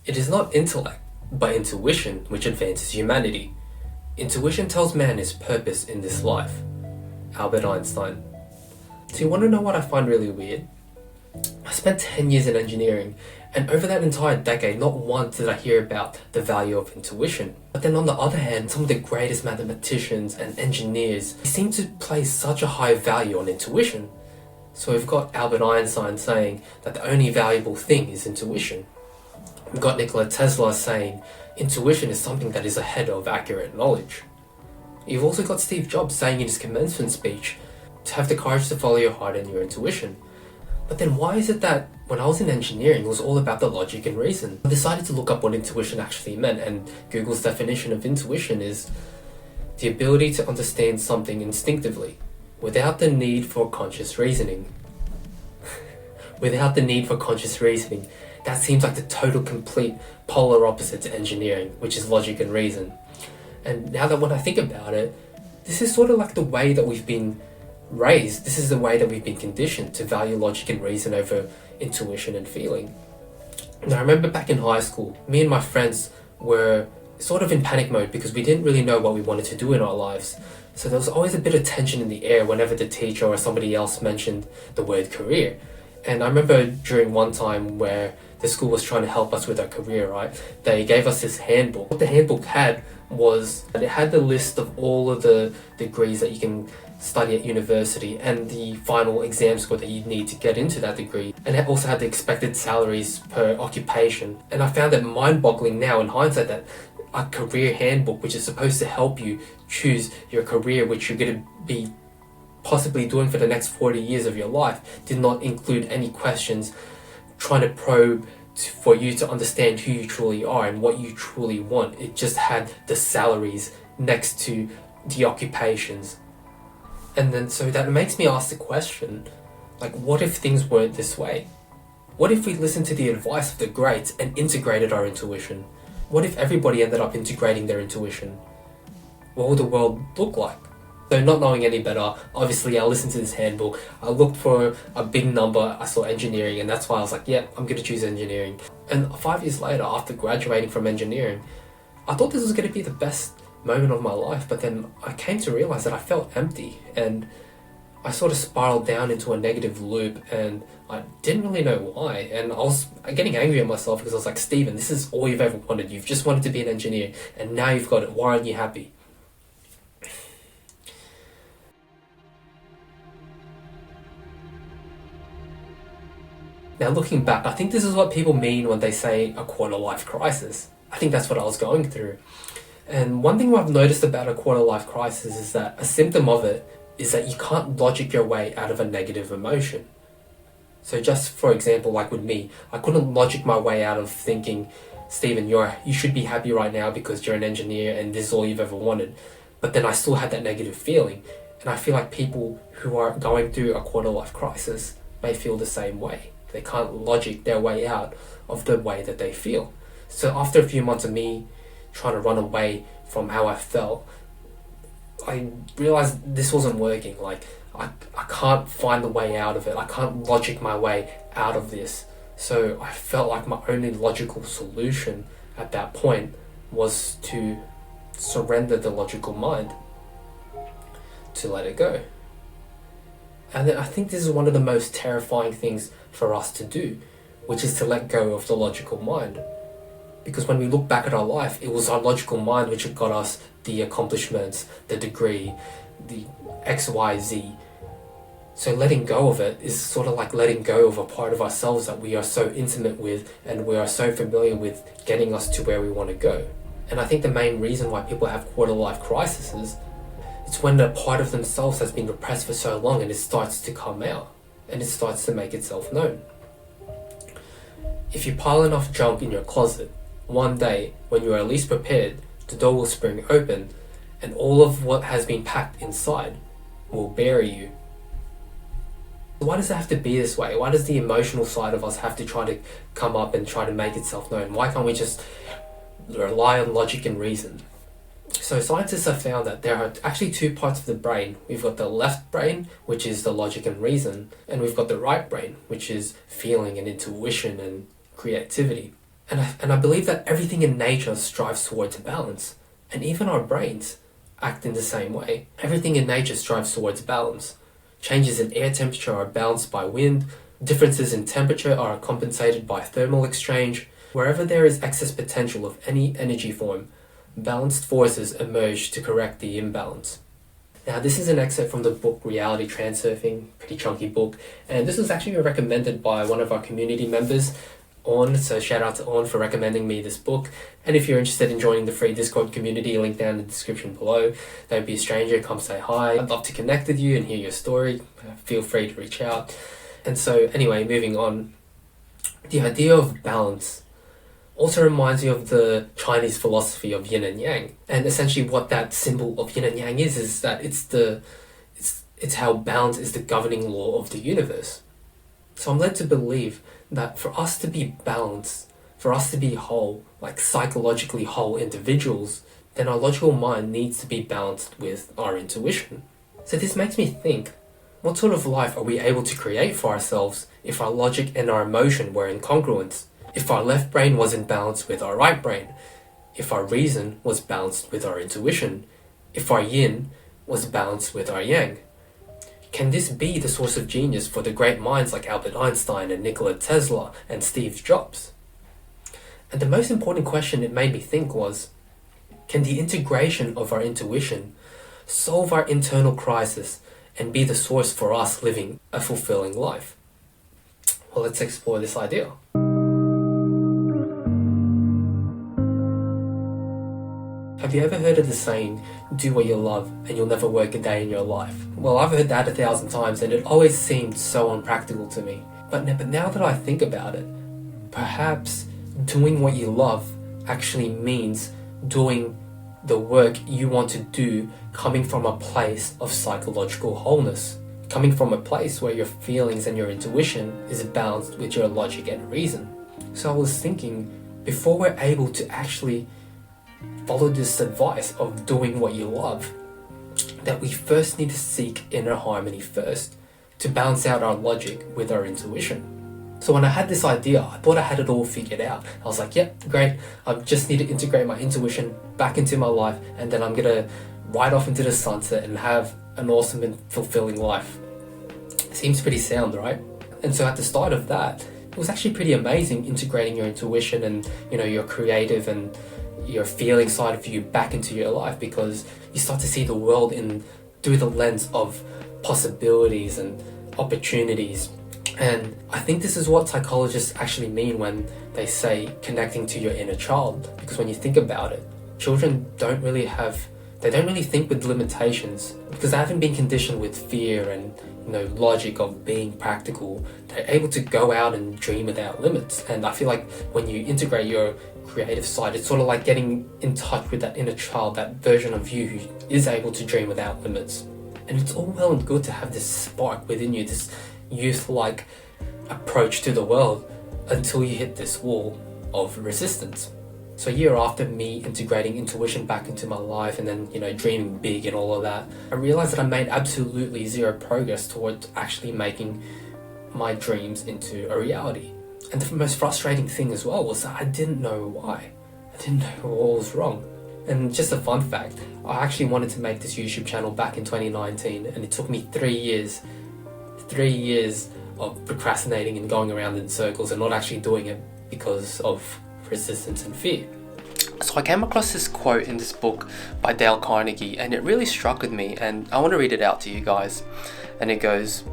It is not intellect, but intuition which advances humanity. Intuition tells man his purpose in this life. Albert Einstein. So you want to know what I find really weird? I spent 10 years in engineering, and over that entire decade, not once did I hear about the value of intuition. But then on the other hand, some of the greatest mathematicians and engineers seem to place such a high value on intuition. So we've got Albert Einstein saying that the only valuable thing is intuition. We've got Nikola Tesla saying intuition is something that is ahead of accurate knowledge. You've also got Steve Jobs saying in his commencement speech to have the courage to follow your heart and your intuition. But then why is it that when I was in engineering, it was all about the logic and reason? I decided to look up what intuition actually meant, and Google's definition of intuition is the ability to understand something instinctively, without the need for conscious reasoning. Without the need for conscious reasoning. That seems like the total complete polar opposite to engineering, which is logic and reason. And now that when I think about it, this is sort of like the way that we've been raised. This is the way that we've been conditioned to value logic and reason over intuition and feeling. Now I remember back in high school, me and my friends were sort of in panic mode because we didn't really know what we wanted to do in our lives. So there was always a bit of tension in the air whenever the teacher or somebody else mentioned the word career. And I remember during one time where the school was trying to help us with our career, right? They gave us this handbook. What the handbook had was that it had the list of all of the degrees that you can study at university and the final exam score that you need to get into that degree, and it also had the expected salaries per occupation. And I found it mind-boggling now in hindsight that a career handbook, which is supposed to help you choose your career, which you're going to be possibly doing for the next 40 years of your life, did not include any questions trying to probe for you to understand who you truly are and what you truly want. It just had the salaries next to the occupations. And then so that makes me ask the question, like, what if things weren't this way? What if we listened to the advice of the greats and integrated our intuition? What if everybody ended up integrating their intuition? What would the world look like? So not knowing any better, obviously I listened to this handbook, I looked for a big number, I saw engineering, and that's why I was like, yeah, I'm going to choose engineering. And 5 years later, after graduating from engineering, I thought this was going to be the best moment of my life, but then I came to realize that I felt empty, and I sort of spiraled down into a negative loop, and I didn't really know why. And I was getting angry at myself because I was like, Stephen, this is all you've ever wanted. You've just wanted to be an engineer, and now you've got it. Why aren't you happy? Now looking back, I think this is what people mean when they say a quarter-life crisis. I think that's what I was going through. And one thing I've noticed about a quarter-life crisis is that a symptom of it is that you can't logic your way out of a negative emotion. So just for example, like with me, I couldn't logic my way out of thinking, Stephen, you should be happy right now because you're an engineer and this is all you've ever wanted. But then I still had that negative feeling. And I feel like people who are going through a quarter-life crisis may feel the same way. They can't logic their way out of the way that they feel. So after a few months of me trying to run away from how I felt, I realized this wasn't working. Like, I can't find the way out of it. I can't logic my way out of this. So I felt like my only logical solution at that point was to surrender the logical mind, to let it go. And then I think this is one of the most terrifying things for us to do, which is to let go of the logical mind. Because when we look back at our life, it was our logical mind which had got us the accomplishments, the degree, the X, Y, Z. So letting go of it is sort of like letting go of a part of ourselves that we are so intimate with and we are so familiar with getting us to where we want to go. And I think the main reason why people have quarter-life crises, it's when a part of themselves has been repressed for so long and it starts to come out and it starts to make itself known. If you pile enough junk in your closet, one day when you are least prepared, the door will spring open and all of what has been packed inside will bury you. Why does it have to be this way? Why does the emotional side of us have to try to come up and try to make itself known? Why can't we just rely on logic and reason? So scientists have found that there are actually two parts of the brain. We've got the left brain, which is the logic and reason, and we've got the right brain, which is feeling and intuition and creativity. And I believe that everything in nature strives towards balance. And even our brains act in the same way. Everything in nature strives towards balance. Changes in air temperature are balanced by wind. Differences in temperature are compensated by thermal exchange. Wherever there is excess potential of any energy form, balanced forces emerge to correct the imbalance. Now, this is an excerpt from the book Reality Transurfing, pretty chunky book, and this was actually recommended by one of our community members, On, so shout out to On for recommending me this book. And if you're interested in joining the free Discord community, link down in the description below. Don't be a stranger, come say hi. I'd love to connect with you and hear your story. Feel free to reach out. And so anyway, moving on, the idea of balance also reminds me of the Chinese philosophy of yin and yang. And essentially what that symbol of yin and yang is that it's how balance is the governing law of the universe. So I'm led to believe that for us to be balanced, for us to be whole, like psychologically whole individuals, then our logical mind needs to be balanced with our intuition. So this makes me think, what sort of life are we able to create for ourselves if our logic and our emotion were in congruence? If our left brain was in balance with our right brain? If our reason was balanced with our intuition? If our yin was balanced with our yang? Can this be the source of genius for the great minds like Albert Einstein and Nikola Tesla and Steve Jobs? And the most important question it made me think was, can the integration of our intuition solve our internal crisis and be the source for us living a fulfilling life? Well, let's explore this idea. Have you ever heard of the saying, do what you love and you'll never work a day in your life? Well, I've heard that 1,000 times and it always seemed so unpractical to me. But now that I think about it, perhaps doing what you love actually means doing the work you want to do coming from a place of psychological wholeness. Coming from a place where your feelings and your intuition is balanced with your logic and reason. So I was thinking, before we're able to actually follow this advice of doing what you love, that we first need to seek inner harmony first to balance out our logic with our intuition. So when I had this idea, I thought I had it all figured out. I was like, yep, great. I just need to integrate my intuition back into my life, and then I'm gonna ride off into the sunset and have an awesome and fulfilling life. Seems pretty sound, right? And so at the start of that, it was actually pretty amazing integrating your intuition and, your creative and your feeling side of you back into your life, because you start to see the world through the lens of possibilities and opportunities. And I think this is what psychologists actually mean when they say connecting to your inner child, because when you think about it, children don't really think with limitations, because they haven't been conditioned with fear and logic of being practical. They're able to go out and dream without limits. And I feel like when you integrate your creative side, it's sort of like getting in touch with that inner child, that version of you who is able to dream without limits. And it's all well and good to have this spark within you, this youth-like approach to the world, until you hit this wall of resistance. So a year after me integrating intuition back into my life and then, dreaming big and all of that, I realized that I made absolutely zero progress towards actually making my dreams into a reality. And the most frustrating thing as well was that I didn't know why. I didn't know what was wrong. And just a fun fact, I actually wanted to make this YouTube channel back in 2019, and it took me 3 years. 3 years of procrastinating and going around in circles and not actually doing it because of resistance and fear. So I came across this quote in this book by Dale Carnegie, and it really struck with me, and I want to read it out to you guys. And it goes,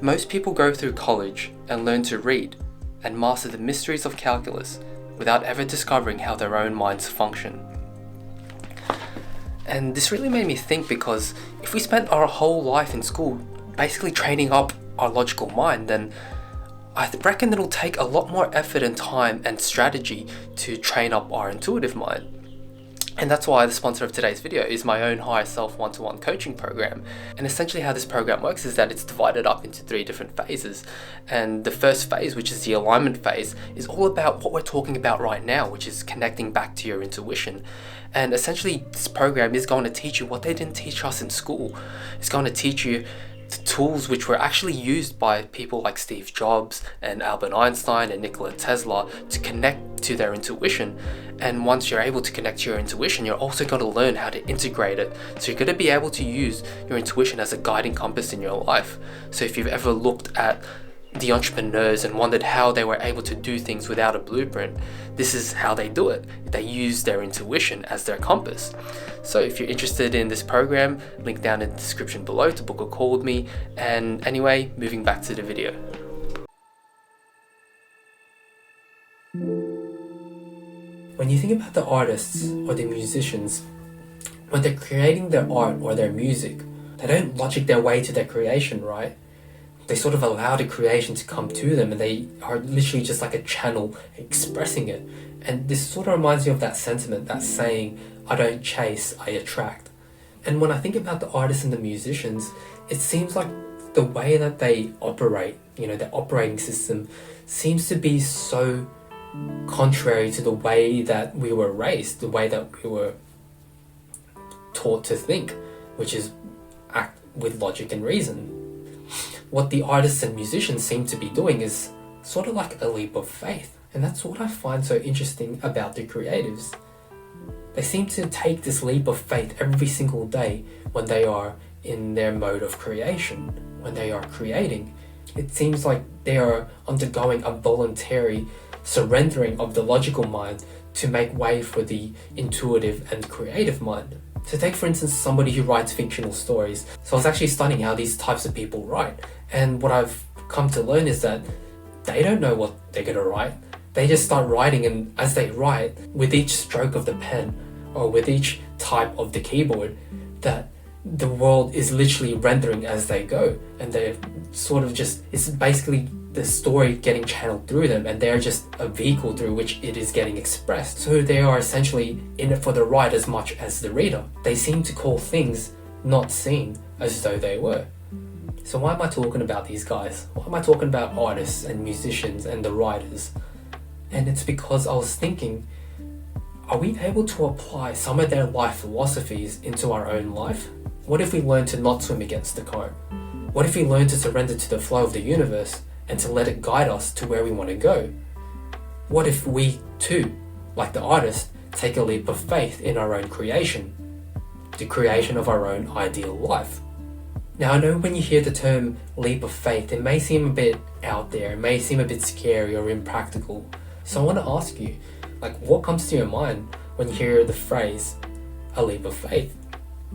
"Most people go through college and learn to read and master the mysteries of calculus without ever discovering how their own minds function." And this really made me think, because if we spent our whole life in school basically training up our logical mind, then I reckon it'll take a lot more effort and time and strategy to train up our intuitive mind. And that's why the sponsor of today's video is my own Higher Self one-to-one coaching program. And essentially how this program works is that it's divided up into 3 different phases. And the first phase, which is the alignment phase, is all about what we're talking about right now, which is connecting back to your intuition. And essentially this program is going to teach you what they didn't teach us in school. It's going to teach you the tools which were actually used by people like Steve Jobs and Albert Einstein and Nikola Tesla to connect to their intuition. And once you're able to connect to your intuition, you're also going to learn how to integrate it. So you're going to be able to use your intuition as a guiding compass in your life. So if you've ever looked at the entrepreneurs and wondered how they were able to do things without a blueprint, this is how they do it. They use their intuition as their compass. So if you're interested in this program, link down in the description below to book a call with me. And anyway, moving back to the video. When you think about the artists or the musicians, when they're creating their art or their music, they don't logic their way to their creation, right? They sort of allow the creation to come to them, and they are literally just like a channel expressing it. And this sort of reminds me of that sentiment, that saying, I don't chase, I attract. And when I think about the artists and the musicians, it seems like the way that they operate, their operating system seems to be so contrary to the way that we were raised, the way that we were taught to think, which is act with logic and reason. What the artists and musicians seem to be doing is sort of like a leap of faith. And that's what I find so interesting about the creatives. They seem to take this leap of faith every single day when they are in their mode of creation, when they are creating. It seems like they are undergoing a voluntary surrendering of the logical mind to make way for the intuitive and creative mind. So take for instance somebody who writes fictional stories. So I was actually studying how these types of people write, and what I've come to learn is that they don't know what they're going to write. They just start writing, and as they write, with each stroke of the pen or with each type of the keyboard, that the world is literally rendering as they go, and they're sort of just, it's basically the story getting channeled through them, and they're just a vehicle through which it is getting expressed. So they are essentially in it for the ride as much as the reader. They seem to call things not seen as though they were. So why am I talking about these guys? Why am I talking about artists and musicians and the writers? And it's because I was thinking, are we able to apply some of their life philosophies into our own life? What if we learn to not swim against the current? What if we learn to surrender to the flow of the universe and to let it guide us to where we want to go? What if we too, like the artist, take a leap of faith in our own creation, the creation of our own ideal life? Now I know when you hear the term leap of faith, it may seem a bit out there, it may seem a bit scary or impractical. So I want to ask you, what comes to your mind when you hear the phrase, a leap of faith?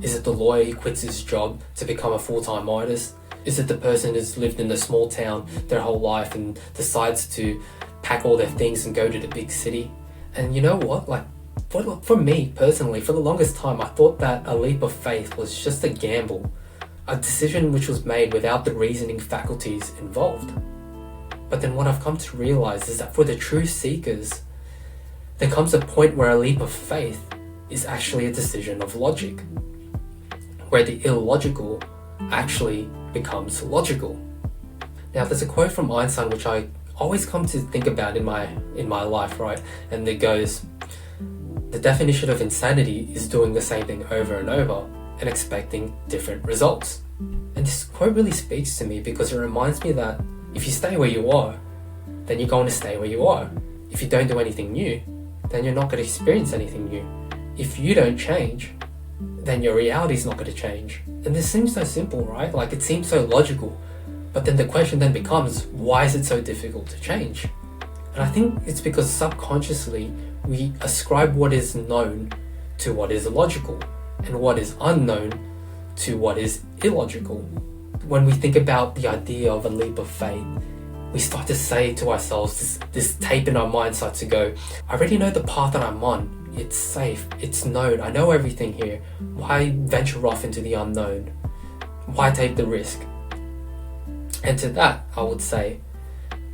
Is it the lawyer who quits his job to become a full-time artist? Is it the person who's lived in a small town their whole life and decides to pack all their things and go to the big city? And you know what? For me personally, for the longest time, I thought that a leap of faith was just a gamble, a decision which was made without the reasoning faculties involved. But then what I've come to realize is that for the true seekers, there comes a point where a leap of faith is actually a decision of logic, where the illogical actually becomes logical. Now there's a quote from Einstein which I always come to think about in my life, right? And it goes, the definition of insanity is doing the same thing over and over and expecting different results. And this quote really speaks to me because it reminds me that if you stay where you are, then you're going to stay where you are. If you don't do anything new, then you're not going to experience anything new. If you don't change, then your reality is not going to change. And this seems so simple, right? It seems so logical. But then the question then becomes, why is it so difficult to change? And I think it's because subconsciously we ascribe what is known to what is logical and what is unknown to what is illogical. When we think about the idea of a leap of faith, we start to say to ourselves, this tape in our mind starts to go, I already know the path that I'm on. It's safe, it's known, I know everything here. Why venture off into the unknown? Why take the risk? And to that, I would say,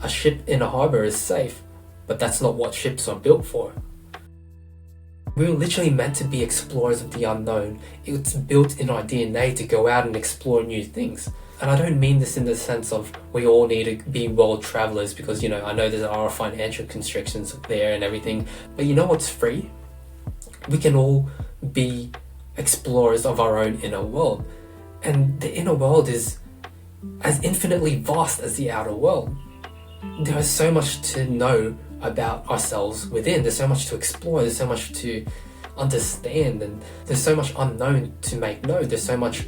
a ship in a harbour is safe, but that's not what ships are built for. We were literally meant to be explorers of the unknown. It's built in our DNA to go out and explore new things. And I don't mean this in the sense of we all need to be world travelers because, I know there are financial constrictions there and everything. But you know what's free? We can all be explorers of our own inner world. And the inner world is as infinitely vast as the outer world. There is so much to know about ourselves within. There's so much to explore. There's so much to understand, and there's so much unknown to make known. There's so much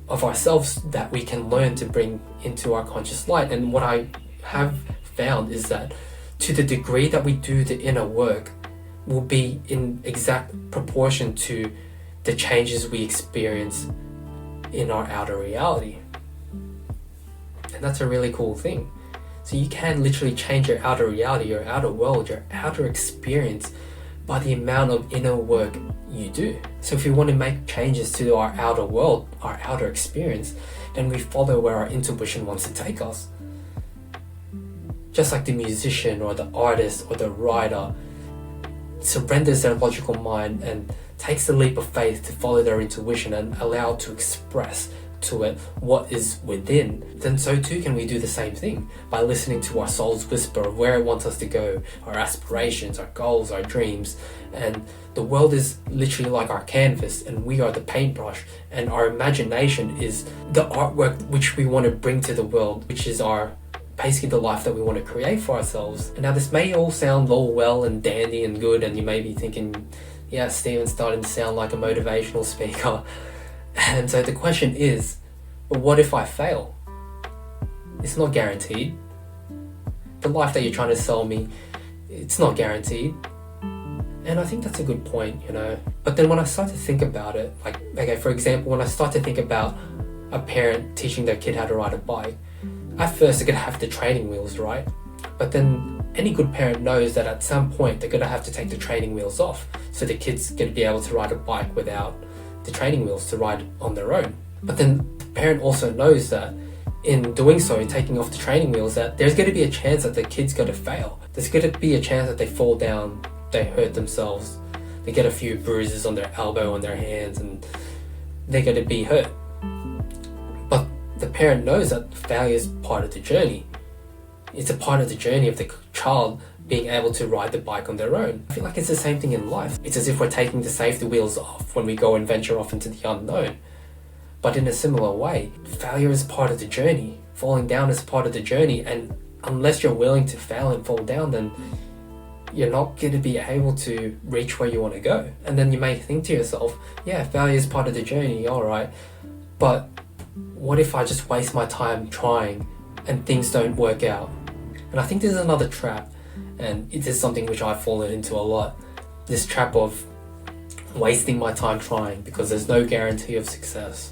of ourselves that we can learn to bring into our conscious light. And what I have found is that to the degree that we do the inner work will be in exact proportion to the changes we experience in our outer reality. And that's a really cool thing. So you can literally change your outer reality, your outer world, your outer experience by the amount of inner work you do. So if we want to make changes to our outer world, our outer experience, then we follow where our intuition wants to take us. Just like the musician or the artist or the writer surrenders their logical mind and takes the leap of faith to follow their intuition and allow it to express to it what is within, then so too can we do the same thing by listening to our soul's whisper of where it wants us to go, our aspirations, our goals, our dreams. And the world is literally like our canvas, and we are the paintbrush, and our imagination is the artwork which we want to bring to the world, which is our basically the life that we want to create for ourselves. And now this may all sound all well and dandy and good, and you may be thinking, yeah, Steven's starting to sound like a motivational speaker. And so the question is, well, what if I fail? It's not guaranteed. The life that you're trying to sell me, it's not guaranteed. And I think that's a good point, you know. But then when I start to think about it, like, okay, for example, when I start to think about a parent teaching their kid how to ride a bike, at first they're going to have the training wheels, right? But then any good parent knows that at some point they're going to have to take the training wheels off, so the kid's going to be able to ride a bike without the training wheels to ride on their own. But then the parent also knows that in doing so, in taking off the training wheels, that there's going to be a chance that the kid's going to fail. There's going to be a chance that they fall down, they hurt themselves, they get a few bruises on their elbow, on their hands, and they're going to be hurt. But the parent knows that failure is part of the journey. It's a part of the journey of the child being able to ride the bike on their own. I feel like it's the same thing in life. It's as if we're taking the safety wheels off when we go and venture off into the unknown. But in a similar way, failure is part of the journey. Falling down is part of the journey, and unless you're willing to fail and fall down, then you're not going to be able to reach where you want to go. And then you may think to yourself, yeah, failure is part of the journey, alright, but what if I just waste my time trying and things don't work out? And I think this is another trap, and it is something which I've fallen into a lot. This trap of wasting my time trying because there's no guarantee of success.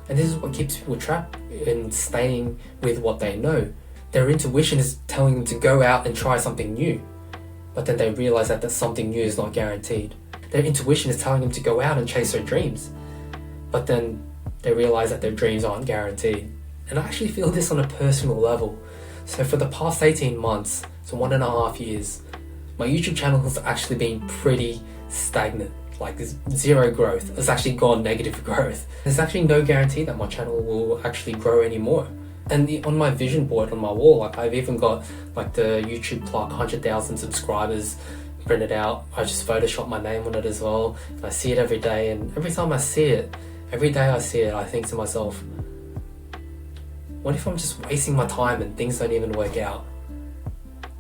And this is what keeps people trapped in staying with what they know. Their intuition is telling them to go out and try something new, but then they realize that something new is not guaranteed. Their intuition is telling them to go out and chase their dreams, but then they realize that their dreams aren't guaranteed. And I actually feel this on a personal level. So for the past 18 months, so 1.5 years, my YouTube channel has actually been pretty stagnant, like zero growth. It's actually gone negative growth. There's actually no guarantee that my channel will actually grow anymore. And on my vision board on my wall, like I've even got like the YouTube clock 100,000 subscribers printed out. I just Photoshop my name on it as well. And I see it every day, and every time I see it, every day I see it, I think to myself, what if I'm just wasting my time and things don't even work out?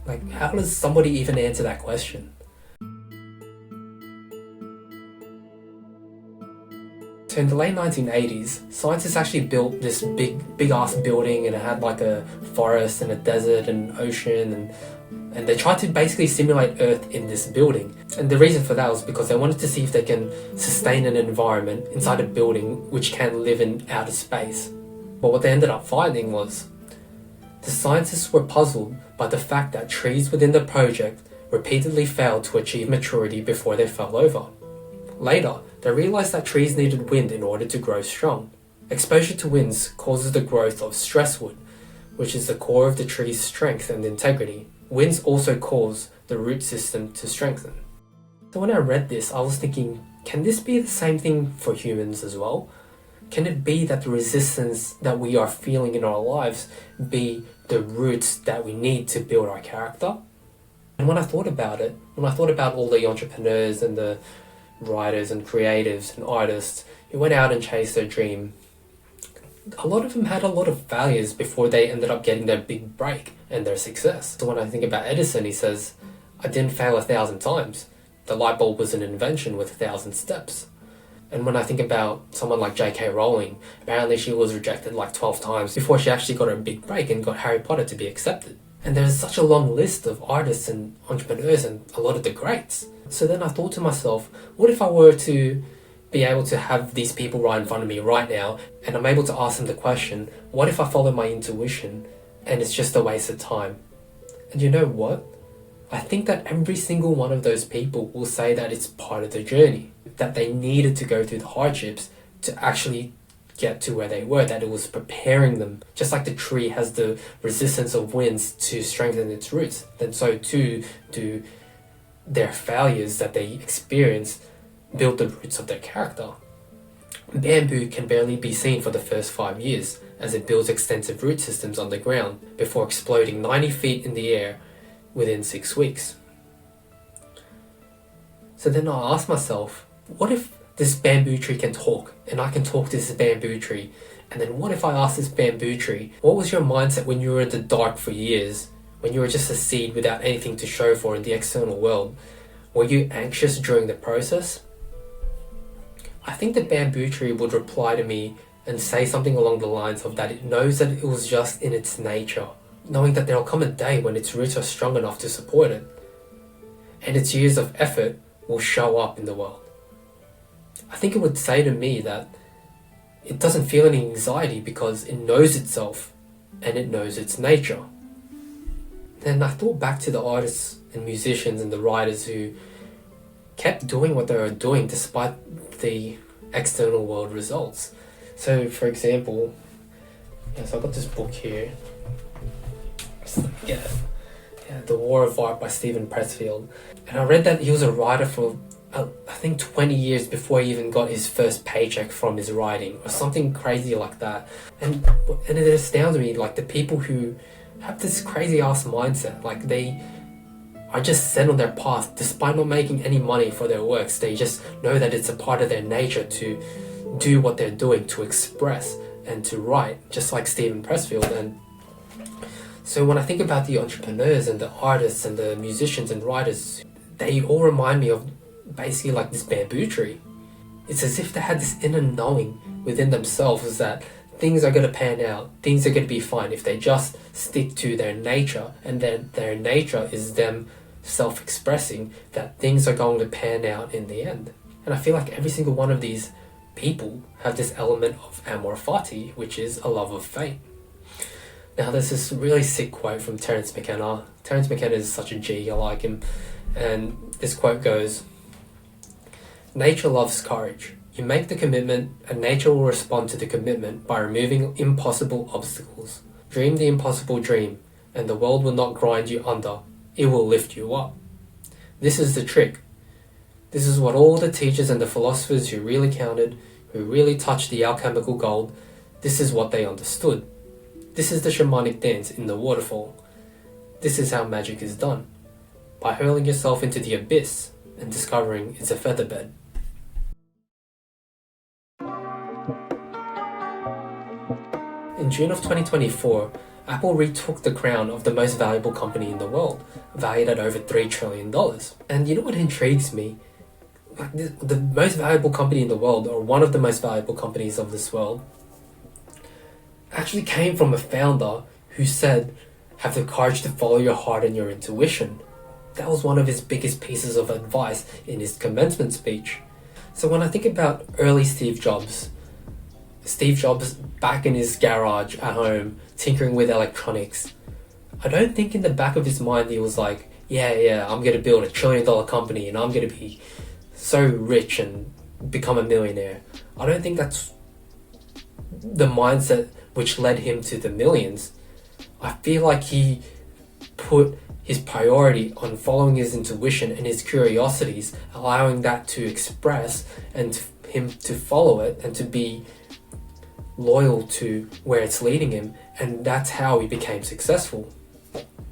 Like, how does somebody even answer that question? So in the late 1980s, scientists actually built this big ass building, and it had like a forest and a desert and an ocean, and they tried to basically simulate Earth in this building. And the reason for that was because they wanted to see if they can sustain an environment inside a building which can live in outer space. But what they ended up finding was the scientists were puzzled by the fact that trees within the project repeatedly failed to achieve maturity before they fell over. Later, they realized that trees needed wind in order to grow strong. Exposure to winds causes the growth of stress wood, which is the core of the tree's strength and integrity. Winds also cause the root system to strengthen. So when I read this, I was thinking, can this be the same thing for humans as well? Can it be that the resistance that we are feeling in our lives be the roots that we need to build our character? And when I thought about it, when I thought about all the entrepreneurs and the writers and creatives and artists who went out and chased their dream, a lot of them had a lot of failures before they ended up getting their big break and their success. So when I think about Edison, he says, I didn't fail 1,000 times. The light bulb was an invention with 1,000 steps. And when I think about someone like J.K. Rowling, apparently she was rejected like 12 times before she actually got her big break and got Harry Potter to be accepted. And there's such a long list of artists and entrepreneurs and a lot of the greats. So then I thought to myself, what if I were to be able to have these people right in front of me right now, and I'm able to ask them the question, what if I follow my intuition and it's just a waste of time? And you know what? I think that every single one of those people will say that it's part of the journey, that they needed to go through the hardships to actually get to where they were, that it was preparing them. Just like the tree has the resistance of winds to strengthen its roots, then so too do their failures that they experience build the roots of their character. Bamboo can barely be seen for the first 5 years as it builds extensive root systems underground before exploding 90 feet in the air within 6 weeks. So then I asked myself, what if this bamboo tree can talk and I can talk to this bamboo tree? And then what if I asked this bamboo tree, what was your mindset when you were in the dark for years, when you were just a seed without anything to show for in the external world? Were you anxious during the process? I think the bamboo tree would reply to me and say something along the lines of that it knows that it was just in its nature, knowing that there'll come a day when its roots are strong enough to support it, and its years of effort will show up in the world. I think it would say to me that it doesn't feel any anxiety because it knows itself and it knows its nature. Then I thought back to the artists and musicians and the writers who kept doing what they were doing despite the external world results. So for example, so I've got this book here. Yeah, The War of Art by Steven Pressfield. And I read that he was a writer for I think 20 years before he even got his first paycheck from his writing, or something crazy like that. And it astounds me, like the people who have this crazy ass mindset, like they are just set on their path despite not making any money for their works. They just know that it's a part of their nature to do what they're doing, to express and to write, just like Steven Pressfield. And so when I think about the entrepreneurs and the artists and the musicians and writers, they all remind me of basically like this bamboo tree. It's as if they had this inner knowing within themselves that things are going to pan out, things are going to be fine if they just stick to their nature, and then their nature is them self-expressing, that things are going to pan out in the end. And I feel like every single one of these people have this element of amor fati, which is a love of fate. Now there's this really sick quote from Terence McKenna. Terence McKenna is such a G, I like him. And this quote goes, "Nature loves courage. You make the commitment and nature will respond to the commitment by removing impossible obstacles. Dream the impossible dream and the world will not grind you under. It will lift you up. This is the trick. This is what all the teachers and the philosophers who really counted, who really touched the alchemical gold, this is what they understood. This is the shamanic dance in the waterfall. This is how magic is done. By hurling yourself into the abyss and discovering it's a featherbed." In June of 2024, Apple retook the crown of the most valuable company in the world, valued at over $3 trillion. And you know what intrigues me? Like the most valuable company in the world, or one of the most valuable companies of this world, actually came from a founder who said, have the courage to follow your heart and your intuition. That was one of his biggest pieces of advice in his commencement speech. So when I think about early Steve Jobs back in his garage at home, tinkering with electronics, I don't think in the back of his mind he was like, yeah, I'm going to build $1 trillion company and I'm going to be so rich and become a millionaire. I don't think that's the mindset which led him to the millions. I feel like he put his priority on following his intuition and his curiosities, allowing that to express and him to follow it and to be loyal to where it's leading him, and that's how he became successful.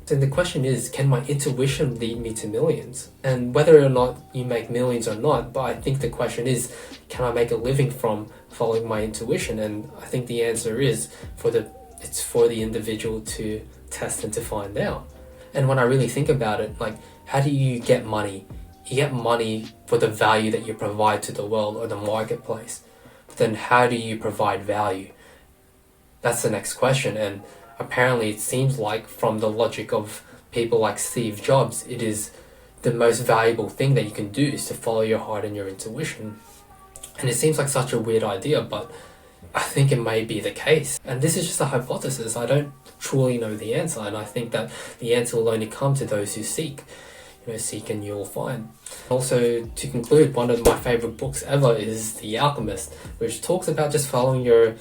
Then the question is, can my intuition lead me to millions? And whether or not you make millions or not, but I think the question is, can I make a living from following my intuition? And I think the answer is it's for the individual to test and to find out. And when I really think about it, like, how do you get money? You get money for the value that you provide to the world or the marketplace. But then how do you provide value? That's the next question. And apparently it seems like, from the logic of people like Steve Jobs, it is the most valuable thing that you can do is to follow your heart and your intuition. And it seems like such a weird idea, but I think it may be the case. And this is just a hypothesis. I don't truly know the answer, and I think that the answer will only come to those who seek. Seek and you'll find. Also, to conclude, one of my favorite books ever is The Alchemist, which talks about just following your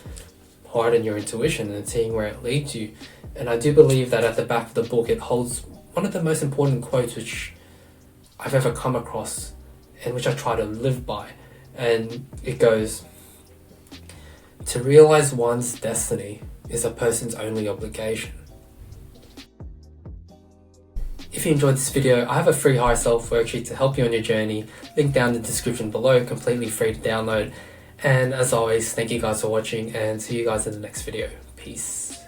heart and your intuition and seeing where it leads you. And I do believe that at the back of the book it holds one of the most important quotes which I've ever come across and which I try to live by. And it goes, "To realize one's destiny is a person's only obligation." If you enjoyed this video, I have a free higher self worksheet to help you on your journey. Link down in the description below, completely free to download. And as always, thank you guys for watching, and see you guys in the next video. Peace.